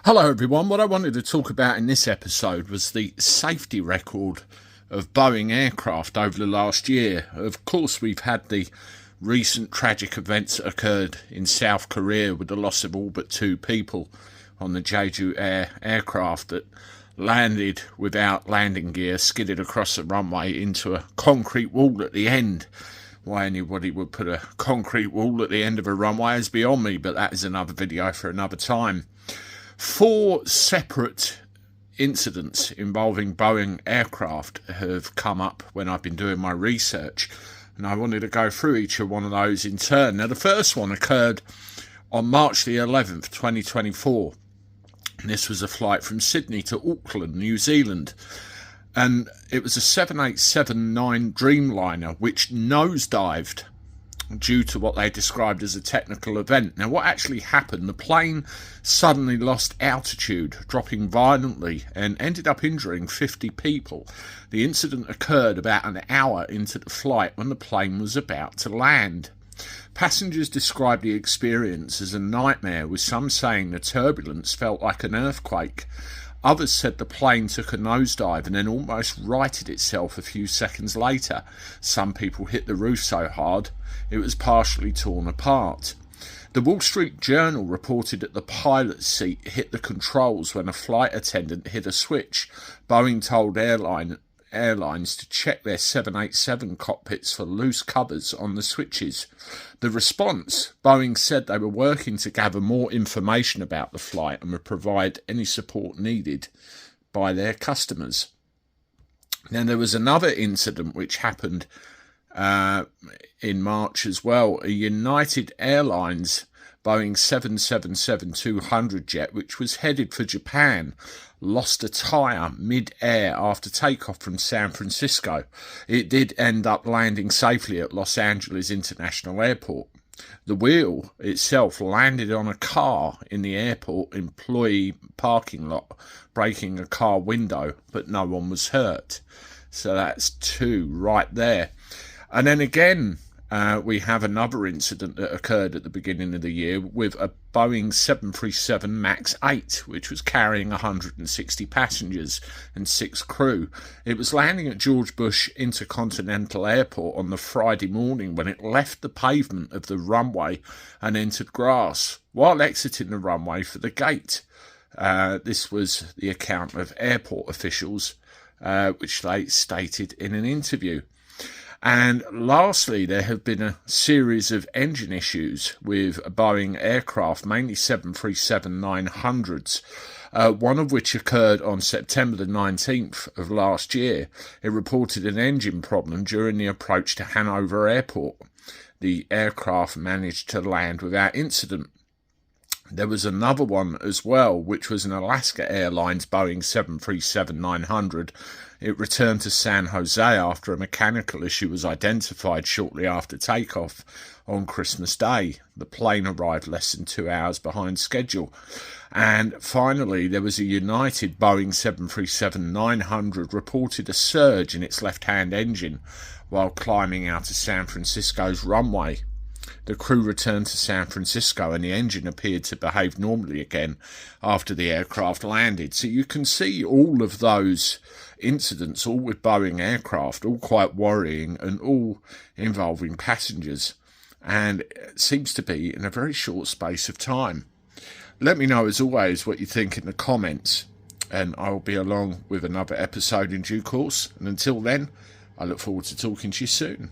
Hello everyone, what I wanted to talk about in this episode was the safety record of Boeing aircraft over the last year. Of course, we've had the recent tragic events that occurred in South Korea with the loss of all but 2 people on the Jeju Air aircraft that landed without landing gear, skidded across the runway into a concrete wall at the end. Why anybody would put a concrete wall at the end of a runway is beyond me, but that is another video for another time. 4 separate incidents involving Boeing aircraft have come up when I've been doing my research, and I wanted to go through each of one of those in turn. Now, the first one occurred on March the 11th, 2024. And this was a flight from Sydney to Auckland, New Zealand. And it was a 787-9 Dreamliner which nosedived due to what they described as a technical event. Now, what actually happened, the plane suddenly lost altitude, dropping violently, and ended up injuring 50 people. The incident occurred about an hour into the flight when the plane was about to land. Passengers described the experience as a nightmare, with some saying the turbulence felt like an earthquake. Others said the plane took a nosedive and then almost righted itself a few seconds later. Some people hit the roof so hard it was partially torn apart. The Wall Street Journal reported that the pilot's seat hit the controls when a flight attendant hit a switch. Boeing told airlines to check their 787 cockpits for loose covers on the switches. The response, Boeing said they were working to gather more information about the flight and would provide any support needed by their customers. Now, there was another incident which happened in March as well. A United Airlines Boeing 777-200 jet, which was headed for Japan, lost a tyre mid-air after takeoff from San Francisco. It did end up landing safely at Los Angeles International Airport. The wheel itself landed on a car in the airport employee parking lot, breaking a car window, but no one was hurt. So that's 2 right there. And then again, we have another incident that occurred at the beginning of the year with a Boeing 737 MAX 8, which was carrying 160 passengers and 6 crew. It was landing at George Bush Intercontinental Airport on the Friday morning when it left the pavement of the runway and entered grass while exiting the runway for the gate. This was the account of airport officials, which they stated in an interview. And lastly, there have been a series of engine issues with Boeing aircraft, mainly 737-900s, one of which occurred on September the 19th of last year. It reported an engine problem during the approach to Hanover Airport. The aircraft managed to land without incident. There was another one as well, which was an Alaska Airlines Boeing 737-900. It returned to San Jose after a mechanical issue was identified shortly after takeoff on Christmas Day. The plane arrived less than 2 hours behind schedule. And finally, there was a United Boeing 737-900 reported a surge in its left-hand engine while climbing out of San Francisco's runway. The crew returned to San Francisco and the engine appeared to behave normally again after the aircraft landed. So you can see all of those incidents, all with Boeing aircraft, all quite worrying and all involving passengers. And it seems to be in a very short space of time. Let me know, as always, what you think in the comments, and I'll be along with another episode in due course. And until then, I look forward to talking to you soon.